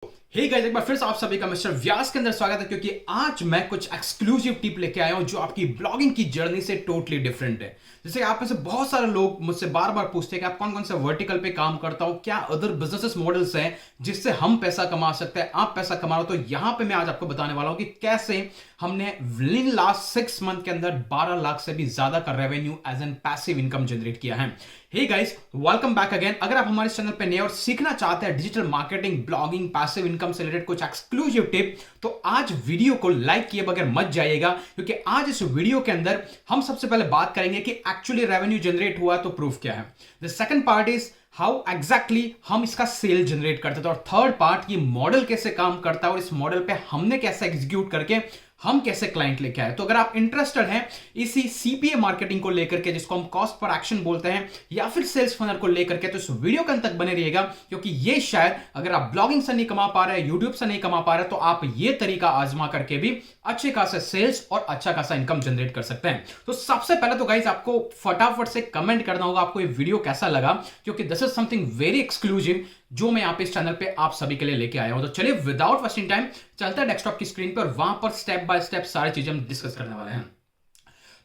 Hey guys, एक बार फिर से आप सभी का मिस्टर व्यास के अंदर स्वागत है। क्योंकि आज मैं कुछ एक्सक्लूसिव टिप लेके आया हूं जो आपकी ब्लॉगिंग की जर्नी से टोटली डिफरेंट है। जैसे आप में से बहुत सारे लोग मुझसे बार बार पूछते हैं कि आप कौन कौन से वर्टिकल पे काम करता हो, क्या अदर बिजनेस मॉडल्स हैं जिससे हम पैसा कमा सकते हैं, आप पैसा कमा रहे हो। तो यहां पे मैं आज आपको बताने वाला हूं कि कैसे हमने इन लास्ट 6 मंथ के अंदर 12 लाख से भी ज्यादा का revenue as an passive income generate किया है। Hey guys, welcome back again. अगर आप हमारे चैनल पे नए और सीखना चाहते हैं digital marketing, blogging, passive income से रिलेटेड कुछ एक्सक्लूसिव टिप, तो आज वीडियो को लाइक किए बगैर मत जाइएगा। क्योंकि आज इस वीडियो के अंदर हम सबसे पहले बात करेंगे कि एक्चुअली रेवेन्यू जनरेट हुआ तो प्रूफ क्या है। The second part is how exactly हम इसका सेल जनरेट करते थे, और थर्ड पार्ट ये मॉडल कैसे काम करता है और इस मॉडल पे हमने कैसे एग्जीक्यूट करके हम कैसे क्लाइंट लेके आए। तो अगर आप इंटरेस्टेड हैं इसी सीपीए मार्केटिंग को लेकर के, जिसको हम कॉस्ट पर एक्शन बोलते हैं, या फिर सेल्स फनल को लेकर के, तो इस वीडियो के अंत तक बने रहिएगा। क्योंकि ये शायद अगर आप ब्लॉगिंग से नहीं कमा पा रहे हैं, यूट्यूब से नहीं कमा पा रहे, तो आप ये तरीका आजमा करके भी अच्छे खासा सेल्स और अच्छा खासा इनकम जनरेट कर सकते हैं। तो सबसे पहले तो गाइस आपको फटाफट से कमेंट करना होगा आपको ये वीडियो कैसा लगा, क्योंकि this is something very exclusive जो मैं यहाँ पे इस चैनल पे आप सभी के लिए लेके आया हूं। तो चलिए विदाउट वेस्टिंग टाइम चलते हैं डेस्कटॉप की स्क्रीन पर, वहां पर स्टेप बाय स्टेप सारी चीजें हम डिस्कस करने वाले हैं।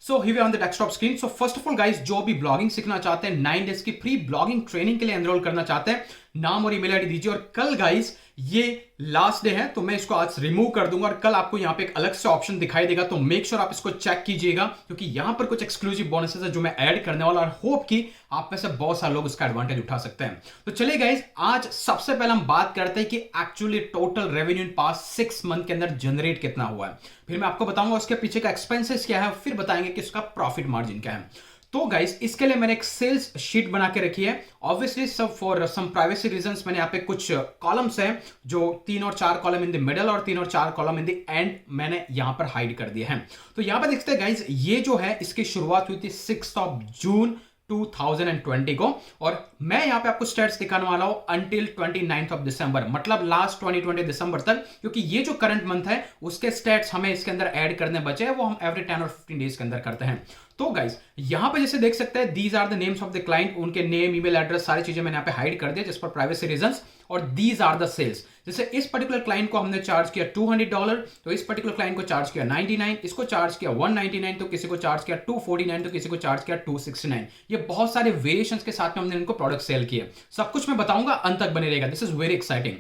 So here on the desktop screen. So first of all guys, जो भी ब्लॉगिंग सीखना चाहते हैं, 9 डेज की फ्री ब्लॉगिंग ट्रेनिंग के लिए एनरोल करना चाहते हैं, नाम और ईमेल आईडी दीजिए। और कल गाइस ये लास्ट डे है, तो मैं इसको आज रिमूव कर दूंगा और कल आपको यहां पे एक अलग से ऑप्शन दिखाई देगा। तो मेक श्योर आप इसको चेक कीजिएगा, क्योंकि यहां पर कुछ एक्सक्लूसिव बोनसेस है जो मैं ऐड करने वाला, और होप कि आप में से बहुत सारे लोग इसका एडवांटेज उठा सकते हैं। तो चलिए गाइस, आज सबसे पहले हम बात करते हैं कि actually total revenue in past 6 month के अंदर जनरेट कितना हुआ है। फिर मैं आपको बताऊंगा उसके पीछे का एक्सपेंसेस क्या है, फिर बताएंगे कि उसका प्रॉफिट मार्जिन क्या है। तो गाइस, इसके लिए मैंने एक सेल्स शीट बना के रखी है। ऑब्वियसली सब फॉर सम प्राइवेसी रीजंस मैंने यहाँ पे कुछ कॉलम्स हैं, जो 3 और 4 कॉलम इन द मिडल और 3 और 4 कॉलम इन द एंड मैंने यहां पर हाइड कर दिए हैं। तो यहां पे देखते हैं गाइस, ये जो है इसकी शुरुआत हुई थी 6 जून 2020 को, और मैं यहां पे आपको स्टेट्स दिखाने वाला हूं अंटिल 29 दिसंबर, मतलब लास्ट 2020 दिसंबर तक। क्योंकि ये जो करंट मंथ है उसके स्टेट्स हमें इसके अंदर ऐड करने बचे हैं, वो हम एवरी 10 और 15 डेज के अंदर करते हैं। तो गाइस, यहां पे जैसे देख सकते हैं, these are the names of the client, उनके नेम, ईमेल एड्रेस, सारी चीजें मैंने यहां पे हाइड कर दिया जिस पर प्राइवेसी रीजंस। और दीज आर द सेल्स। जैसे इस पर्टिकुलर क्लाइंट को हमने चार्ज किया $200, तो इस पर्टिकुलर क्लाइंट को चार्ज किया 99, इसको चार्ज किया 199, तो किसी को चार्ज किया 249, तो किसी को चार्ज किया 269। ये बहुत सारे वेरिएशंस के साथ में हमने इनको प्रोडक्ट सेल किए। सब कुछ मैं बताऊंगा, अंत तक बने रहेगा। This is very exciting.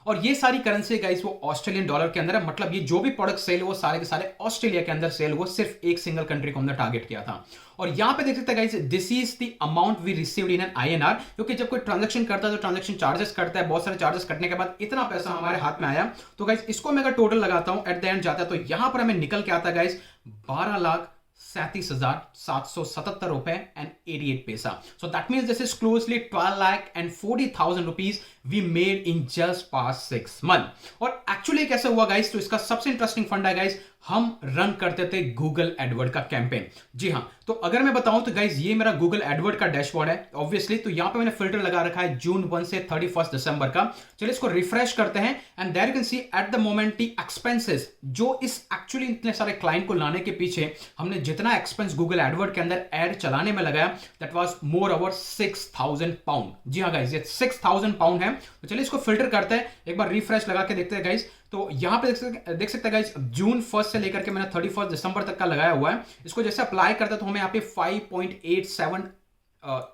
और ये सारी करेंसी गाइस वो ऑस्ट्रेलियन डॉलर के अंदर है, मतलब ये जो भी प्रोडक्ट सेल हुआ सारे के सारे ऑस्ट्रेलिया के अंदर सेल हुआ, सिर्फ एक सिंगल कंट्री को हमने टारगेट किया था। और यहां पे देख सकते हैं guys, this is the amount we received in an INR। क्योंकि जब कोई ट्रांजैक्शन करता है तो ट्रांजैक्शन चार्जेस करता है, बहुत सारे चार्जेस कटने के बाद इतना पैसा हमारे हाथ में आया। तो गाइस, इसको मैं अगर टोटल लगाता हूं, एट द एंड जाता है, तो यहां पर हमें निकल के आता है गाइस 12,37,777 रुपए एंड 88 पैसा। So that means this is closely 12,40,000 rupees we made in just past 6 month. और एक्चुअली कैसे हुआ गाइस, तो इसका सबसे इंटरेस्टिंग फंडा है गाइस, हम रन करते थे गूगल एडवर्ड का कैंपेन। जी हां, तो अगर मैं बताऊं तो गाइस, ये मेरा गूगल एडवर्ड का डैशबोर्ड है ऑब्वियसली। तो यहां पे मैंने फिल्टर लगा रखा है जून 1 से 31 दिसंबर का। चलिए इसको रिफ्रेश करते हैं, and there you can see at the moment the expenses, जो इस एक्चुअली इतने सारे क्लाइंट को लाने के पीछे हमने जितना एक्सपेंस गूगल एडवर्ड के अंदर एड चलाने में लगाया, that was more over 6,000 pound. जी हाँ गाइस, ये 6,000 पाउंड है। तो चलिए इसको फिल्टर करते हैं, एक बार रिफ्रेश लगा के देखते हैं गाइस। तो यहां पे देख सकते हैं गाइस, जून 1 से लेकर के मैंने 31 दिसंबर तक का लगाया हुआ है। इसको जैसे अप्लाई करते हैं तो हमें यहाँ पे 5.87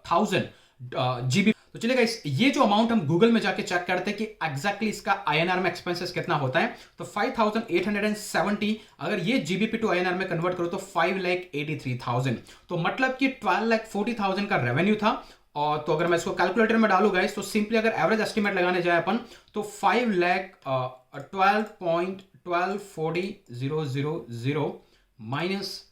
थाउजेंड GB। तो चलिए गाइस, ये जो अमाउंट हम गूगल में जाके चेक करते हैं कि एग्जैक्टली इसका INR में एक्सपेंसेस कितना होता है। तो 5,870, अगर ये GBP टू INR में कन्वर्ट करो तो 5,83,000। तो मतलब कि 12,40,000 का रेवेन्यू था। और तो अगर मैं इसको कैलकुलेटर में डालू गाइस, तो सिंपली अगर एवरेज एस्टिमेट लगाने जाए अपन, तो 5,12,40,000 माइनस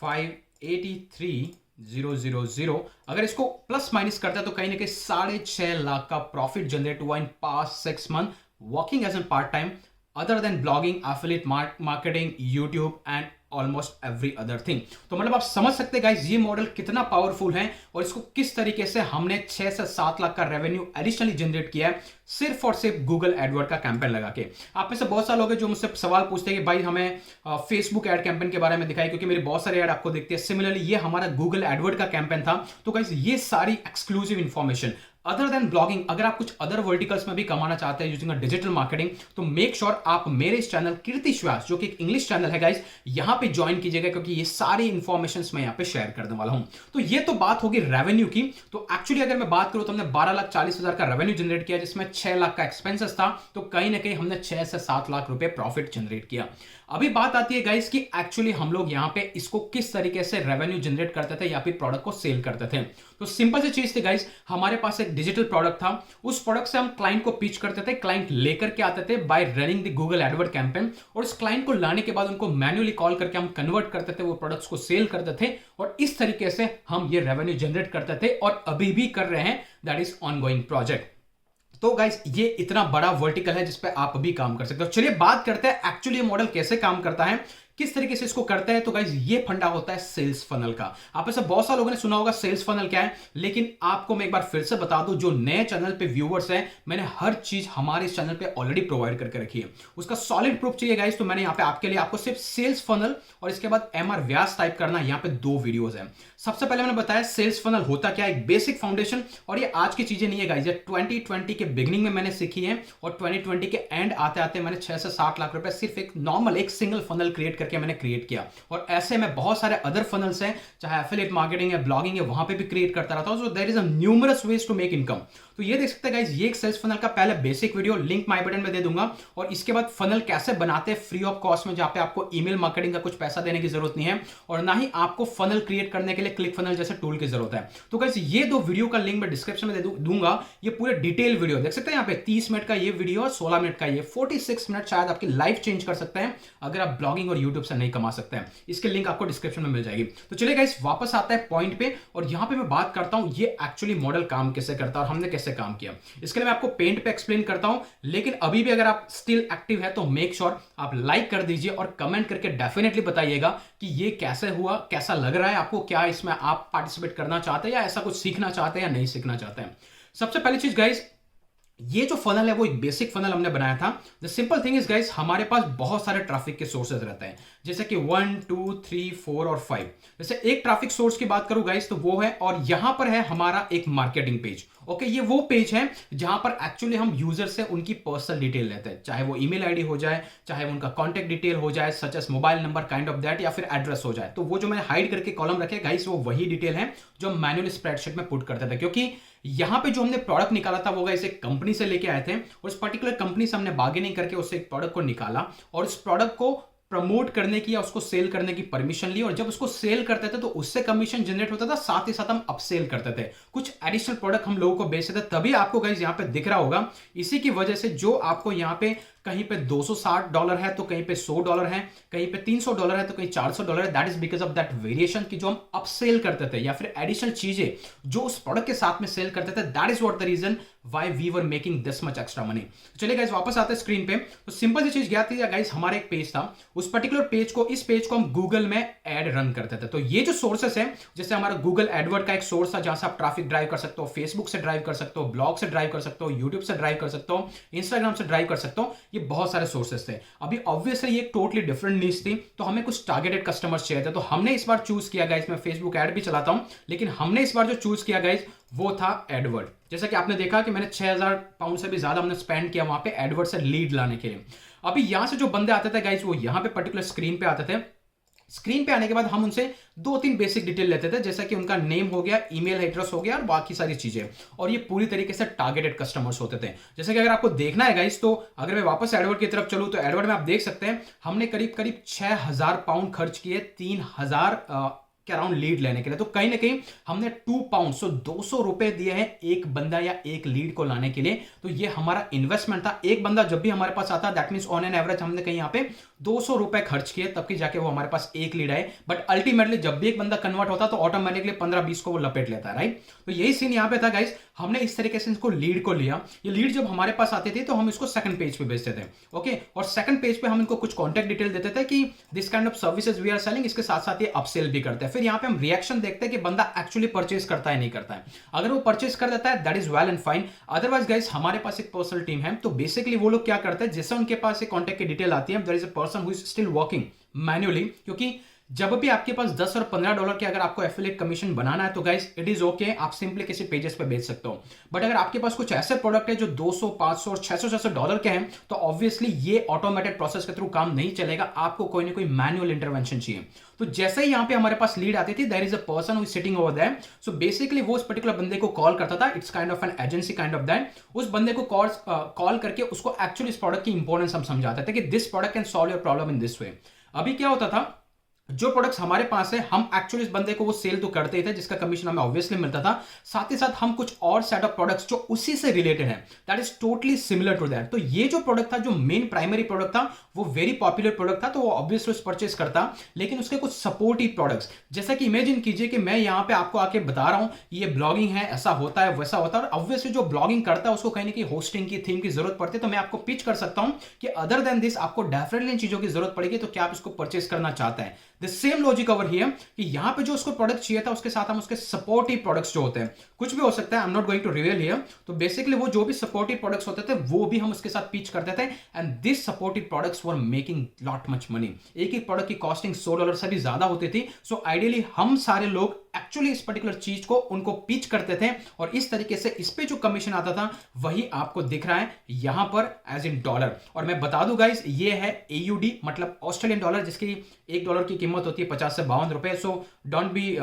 5,83,000, अगर इसको प्लस माइनस करता है तो कहीं ना कहीं 6.5 लाख का प्रॉफिट जनरेट हुआ in past 6 month working as an part time, other than blogging, affiliate marketing, YouTube and almost every other thing. तो मतलब आप समझ सकते हैं गाइस, ये मॉडल कितना पावरफुल है और इसको किस तरीके से हमने 6 से 7 लाख का रेवेन्यू एडिशनली जनरेट किया है सिर्फ और सिर्फ गूगल एडवर्ड का कैंपेन लगा के। आप में से बहुत सारे लोग हैं जो मुझसे सवाल पूछते हैं कि भाई हमें फेसबुक एड कैंपेन के बारे में दिखाई, क्योंकि मेरी बहुत सारे ऐड आपको दिखते हैं। सिमिलरली ये हमारा गूगल एडवर्ड का कैंपेन था। तो गाइस, ये सारी exclusive information, other than blogging, अगर आप कुछ अदर वर्टिकल्स में भी कमाना चाहते हैं यूजिंग डिजिटल मार्केटिंग, तो मेक श्योर आप मेरे इस चैनल कीर्ति श्वास, जो कि एक इंग्लिश चैनल है गाइस, यहां पे ज्वाइन कीजिएगा, क्योंकि ये सारी इंफॉर्मेशन मैं यहां पे शेयर करने वाला हूं। तो ये तो बात होगी रेवेन्यू की। तो एक्चुअली अगर मैं बात करूं तो हमने 12,40,000 का रेवेन्यू जनरेट किया, जिसमें 6 लाख का एक्सपेंसेस था, तो कहीं ना कहीं हमने 6 से 7 लाख रुपए प्रॉफिट जनरेट किया। अभी बात आती है गाइस कि एक्चुअली हम लोग यहां पे इसको किस तरीके से रेवेन्यू जनरेट करते थे या फिर प्रोडक्ट को सेल करते थे। तो सिंपल सी चीज थी गाइस, हमारे पास एक डिजिटल प्रोडक्ट था, उस प्रोडक्ट से हम क्लाइंट को पिच करते थे, क्लाइंट लेकर के आते थे bye running the Google Edward campaign, और उस क्लाइंट को लाने के बाद उनको मैन्युअली कॉल करके हम कन्वर्ट करते थे, वो प्रोडक्ट्स को सेल करते थे, और इस तरीके से हम ये रेवेन्यू जनरेट करते थे और अभी भी कर रहे हैं। That is ongoing project. तो गाइस ये इतना बड़ा वर्टिकल है जिसपे आप भी काम कर सकते हो। चलिए बात करते हैं एक्चुअली ये मॉडल कैसे काम करता है, किस तरीके से इसको करते हैं। तो गाइस ये फंडा होता है सेल्स फनल का। आप में से बहुत सारे लोगों ने सुना होगा सेल्स फनल क्या है, लेकिन आपको मैं एक बार फिर से बता दूं, जो नए चैनल पे व्यूअर्स हैं, मैंने हर चीज हमारे इस चैनल पे ऑलरेडी प्रोवाइड करके रखी है। उसका सॉलिड प्रूफ चाहिए गाइस, तो मैंने यहाँ पे आपके लिए आपको सिर्फ सेल्स फनल और इसके बाद MR व्यास टाइप करना, यहाँ पे 2 वीडियोस हैं। सबसे पहले मैंने बताया सेल्स फनल होता क्या है, एक बेसिक फाउंडेशन, और ये आज की चीजें नहीं है गाइस, ये 2020 के बिगिनिंग में मैंने सीखी है, और 2020 के एंड आते आते मैंने 6 से 7 लाख रुपए सिर्फ एक नॉर्मल एक सिंगल फनल क्रिएट करके मैंने क्रिएट किया। और ऐसे में बहुत सारे अदर फनल्स हैं, चाहे एफिलिएट मार्केटिंग है, ब्लॉगिंग है, वहां पे भी क्रिएट करता रहता हूं। So there is a numerous ways to make income. तो ये देख सकते हैं गाइस, ये एक सेल्स फनल का पहले basic video, link my button में दे दूंगा, और इसके बाद फनल कैसे बनाते हैं फ्री ऑफ कॉस्ट में, जहां पे आपको ईमेल मार्केटिंग का कुछ पैसा देने की जरूरत नहीं है, और ना ही आपको फनल क्रिएट करने के लिए क्लिक फनल जैसे टूल की जरूरत है। तो गाइस ये 2 वीडियो का लिंक मैं डिस्क्रिप्शन में दे दूंगा। ये पूरे डिटेल वीडियो देख सकते हैं, यहाँ पे 30 मिनट का ये वीडियो और 16 मिनट का ये, 46 मिनट शायद आपकी लाइफ चेंज कर सकते हैं अगर आप ब्लॉगिंग और यूट्यूब से नहीं कमा सकते हैं। इसके लिंक आपको डिस्क्रिप्शन में मिल जाएगी। तो चलिए गाइस वापस आता है पॉइंट पे, और यहां पे मैं बात करता हूं ये एक्चुअली मॉडल काम कैसे करता है और हमने कैसे काम किया। इसके लिए मैं आपको पेंट पे एक्सप्लेन करता हूं, लेकिन अभी भी अगर आप स्टिल एक्टिव है तो मेक श्योर आप लाइक कर दीजिए और कमेंट करके डेफिनेटली बताइएगा कि ये कैसे हुआ, कैसा लग रहा है आपको, क्या इसमें आप पार्टिसिपेट करना चाहते हैं या ऐसा कुछ सीखना चाहते हैं या नहीं सीखना चाहते हैं। सबसे पहली चीज गाइस, ये जो फनल है वो एक बेसिक फनल हमने बनाया था। The simple thing is guys, हमारे पास बहुत सारे ट्रैफिक के सोर्सेज रहते हैं, जैसे कि 1 2 3 4 और 5। जैसे एक ट्रैफिक सोर्स की बात करूं गाइस तो वो है, और यहां पर है हमारा एक मार्केटिंग पेज। ओके, ये वो पेज है जहां पर एक्चुअली हम यूजर से उनकी पर्सनल डिटेल लेते हैं, चाहे वो ईमेल आईडी हो जाए, चाहे वो उनका कॉन्टैक्ट डिटेल हो जाए such as mobile number kind of that, या फिर एड्रेस हो जाए। तो वो जो मैंने हाइड करके कॉलम रखे गाइस, वो वही डिटेल है जो हम मैनुअल स्प्रेडशीट में पुट करते थे, क्योंकि यहां पे जो हमने प्रोडक्ट निकाला था वो गाइस एक कंपनी से लेके आए थे, और उस पर्टिकुलर कंपनी से हमने बार्गेनिंग करके उससे एक प्रोडक्ट को निकाला, और उस प्रोडक्ट को प्रमोट करने की या उसको सेल करने की परमिशन ली, और जब उसको सेल करते थे तो उससे कमीशन जनरेट होता था, साथ ही साथ हम अपसेल करते थे, कुछ एडिशनल प्रोडक्ट हम लोगों को बेचते थे। तभी आपको गाइस यहां पे दिख रहा होगा, इसी की वजह से जो आपको यहां पे कहीं पे $260 है तो कहीं पे $100 है, कहीं पे $300 है तो कहीं $400 है। That is because of that variation की जो हम अपसेल करते थे या फिर एडिशनल चीजें जो उस प्रोडक्ट के साथ में सेल करते थे। That is what the reason why we were making this much extra money. चलिए गाइस वापस आते हैं स्क्रीन पे। तो सिंपल सी चीज क्या थी गाइस, हमारा एक पेज था, उस पर्टिकुलर पेज को, इस पेज को हम गूगल में एड रन करते थे। तो ये जो सोर्सेस है, जैसे हमारा गूगल एडवर्ड का एक सोर्स था जहां से आप ट्रैफिक ड्राइव कर सकते हो, फेसबुक से ड्राइव कर सकते हो, ब्लॉग से ड्राइव कर सकते हो, यूट्यूब से ड्राइव कर सकते हो, इंस्टाग्राम से ड्राइव कर सकते हो, ये बहुत सारे सोर्सेस थे। अभी ऑब्वियसली ये टोटली डिफरेंट नीश थी, तो हमें कुछ टारगेटेड कस्टमर्स चाहिए थे, तो हमने इस बार चूज किया गाइस, मैं फेसबुक ऐड भी चलाता हूं, लेकिन हमने इस बार जो चूज किया गाइस वो था एडवर्ड। जैसा कि आपने देखा कि मैंने 6000 पाउंड से भी ज्यादा हमने स्पेंड किया वहां पे एडवर्ड से लीड लाने के लिए। अभी यहां से जो बंदे आते थे गाइस, वो यहां पे पर्टिकुलर स्क्रीन पे आते थे। स्क्रीन पे आने के बाद हम उनसे 2-3 बेसिक डिटेल लेते थे, जैसा कि उनका नेम हो गया, ईमेल एड्रेस हो गया और बाकी सारी चीजें, और ये पूरी तरीके से टारगेटेड कस्टमर्स होते थे। जैसे कि अगर आपको देखना है गाइस, तो अगर मैं वापस एडवर्ड की तरफ चलूं तो एडवर्ड में आप देख सकते हैं हमने करीब करीब 6000 पाउंड खर्च किए 3000 के अराउंड लीड लेने के लिए। तो कहीं ना कहीं हमने 2 पाउंड, सो 200 रुपए दिए हैं एक बंदा या एक लीड को लाने के लिए। तो ये हमारा इन्वेस्टमेंट था। एक बंदा जब भी हमारे पास आता, that means on an average हमने कहीं यहाँ पे 200 रुपए खर्च किए, तब कि जाके वो हमारे पास एक लीड आए। बट अल्टीमेटली जब भी एक बंदा कन्वर्ट होता तो ऑटोमेटिकली 15-20 को वो लपेट लेता है, राइट। तो यही सीन यहाँ पे था गाइस, हमने इस तरीके से इसको लीड को लिया। ये लीड जब हमारे पास आती थी तो हम इसको सेकंड पेज पे भेजते थे, ओके। और सेकंड पेज पे हम इनको कुछ कॉन्टैक्ट डिटेल देते थे कि this kind of services we are selling, इसके साथ साथ ये अपसेल भी करते हैं। फिर यहाँ पे हम रिएक्शन देखते हैं कि बंदा एक्चुअली परचेज करता है नहीं करता है। अगर वो परचेज कर देता है that is well and fine, otherwise guys हमारे पास एक पर्सनल टीम है, तो बेसिकली वो लोग क्या करते हैं, जैसे उनके पास एक कॉन्टैक्ट की डिटेल आती है, there is a person who is still working manually, क्योंकि जब भी आपके पास 10 और $15 के अगर आपको एफिलिएट कमीशन बनाना है तो गाइस इट इज ओके, आप सिंपली किसी पेजेस पे बेच सकते हो। बट अगर आपके पास कुछ ऐसे प्रोडक्ट है जो 200, 500 और 600 डॉलर के हैं तो ऑब्वियसली ये ऑटोमेटेड प्रोसेस के थ्रू काम नहीं चलेगा, आपको कोई ना कोई मैनुअल इंटरवेंशन चाहिए। तो जैसे ही यहां पे हमारे पास लीड आती थी, there is a person who is sitting over there, so basically वो उस पर्टिकुलर बंदे को कॉल करता था, it's kind of an agency kind of that. उस बंदे को कॉल करके उसको एक्चुअली इस प्रोडक्ट की इंपॉर्टेंस हम समझाते थे कि this product can solve your problem in this way. अभी क्या होता था, जो प्रोडक्ट्स हमारे पास है हम एक्चुअली इस बंदे को वो सेल तो करते ही थे जिसका कमीशन हमें ऑब्वियसली मिलता था, साथ ही साथ हम कुछ और सेट ऑफ प्रोडक्ट्स जो उसी से रिलेटेड है that is totally similar to that. तो ये जो प्रोडक्ट था, जो मेन प्राइमरी प्रोडक्ट था, वो वेरी पॉपुलर प्रोडक्ट था, तो वो ऑब्वियसली परचेस करता, लेकिन उसके कुछ सपोर्टिव प्रोडक्ट्स, जैसा कि इमेजिन कीजिए कि मैं यहां पे आपको आके बता रहा हूं ये ब्लॉगिंग है, ऐसा होता है वैसा होता है, और ऑब्वियसली जो ब्लॉगिंग करता है उसको कहीं ना कहीं होस्टिंग की थीम की जरूरत पड़ती है, तो मैं आपको पिच कर सकता हूं कि अदर देन दिस आपको डेफिनेटली इन चीजों की जरूरत पड़ेगी, तो क्या आप इसको परचेस करना चाहते हैं। The same logic over here कि यहां पे जो उसको प्रोडक्ट चाहिए था उसके साथ हम उसके सपोर्टिव प्रोडक्ट्स जो होते हैं, कुछ भी हो सकता है, I am not going to reveal here, तो बेसिकली वो जो भी सपोर्टिव प्रोडक्ट्स होते थे वो भी हम उसके साथ पिच करते थे, and this supportive products were making lot much money. एक एक प्रोडक्ट की कॉस्टिंग $100 से भी ज्यादा होती थी। सो आइडियली हम सारे लोग एक्चुअली इस पर्टिकुलर चीज को उनको पिच करते थे, और इस तरीके से इस पे जो कमीशन आता था वही आपको दिख रहा है यहां पर एज इन डॉलर। और मैं बता दूं गाइस, ये है AUD मतलब ऑस्ट्रेलियन डॉलर, जिसकी $1 की कीमत होती है 50 से 52 रुपए। So don't be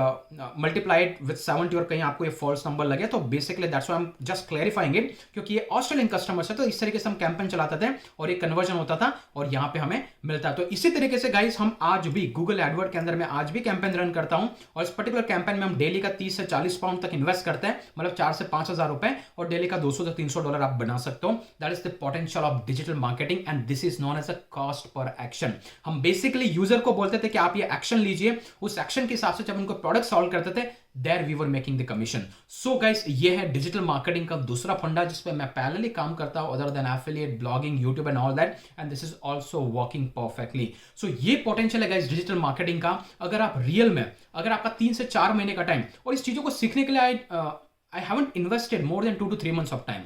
multiplied with 70 और कहीं आपको ये फॉल्स नंबर लगे, तो basically that's why I am just clarifying it, क्योंकि ये ऑस्ट्रेलियन कस्टमर्स है, तो इस तरीके से हम कैंपेन चलाते थे और एक कन्वर्जन होता था और यहां पे हमें मिलता है। तो इसी तरीके से गाइस हम आज भी गूगल एडवर्ड के अंदर मैं आज भी कैंपेन रन करता हूं, और इस पर्टिकुलर कैंपेन में हम डेली का 30 से 40 पाउंड तक इन्वेस्ट करते हैं, मतलब 4 से 5 हजार रुपए, और डेली का 200 से $300 आप बना सकते हो। That is the potential of digital marketing, and this is known as a cost per action. हम बेसिकली यूजर को बोलते थे कि आप ये एक्शन लीजिए, उस एक्शन के हिसाब से जब उनको प्रोडक्ट सॉल्व करते थे, there we were making the commission. So guys, ये है डिजिटल मार्केटिंग का दूसरा फंडा जिस पे मैं पैरेलली काम करता हूं, other than affiliate, blogging, YouTube and all that, and this is also working perfectly. So ये पोटेंशियल है गाइस डिजिटल मार्केटिंग का। अगर आप रियल में, अगर आपका 3 से 4 महीने का टाइम, और इस चीजों को सीखने के लिए I haven't invested more than 2 to 3 months of time,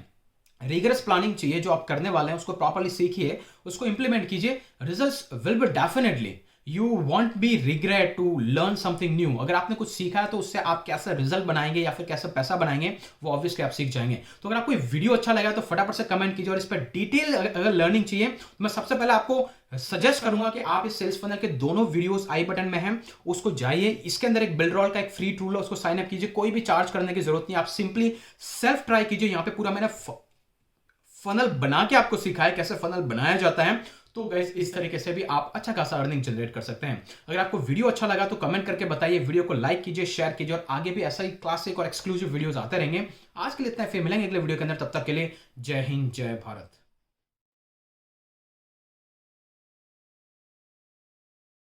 rigorous planning चाहिए, जो आप करने वाले हैं उसको प्रॉपर्ली सीखिए, उसको इंप्लीमेंट कीजिए, results will be definitely, you won't be regret to learn something new. अगर आपने कुछ सीखा है तो उससे आप कैसे रिजल्ट बनाएंगे या फिर कैसे पैसा बनाएंगे, वो ऑब्वियसली आप सीख जाएंगे। तो अगर आपको वीडियो अच्छा लगा तो फटाफट से कमेंट कीजिए, और इस पर डिटेल अगर लर्निंग चाहिए तो मैं सबसे पहले आपको सजेस्ट करूंगा कि आप इस सेल्स फनल के दोनों वीडियोस आई बटन में हैं, उसको जाइए, इसके अंदर एक बिल्ड रोल का एक फ्री टूल है, उसको साइन अप कीजिए, कोई भी चार्ज करने की जरूरत नहीं, आप सिंपली सेल्फ ट्राई कीजिए। यहां पे पूरा मैंने फनल बना के आपको सिखाया कैसे फनल बनाया जाता है, तो गाइस इस तरीके से भी आप अच्छा खासा अर्निंग जनरेट कर सकते हैं। अगर आपको वीडियो अच्छा लगा तो कमेंट करके बताइए, वीडियो को लाइक कीजिए, शेयर कीजिए, और आगे भी ऐसा ही क्लासिक और एक्सक्लूसिव वीडियोस आते रहेंगे। आज के लिए इतना, फिर मिलेंगे अगले वीडियो के अंदर, तब तक के लिए जय हिंद, जय भारत।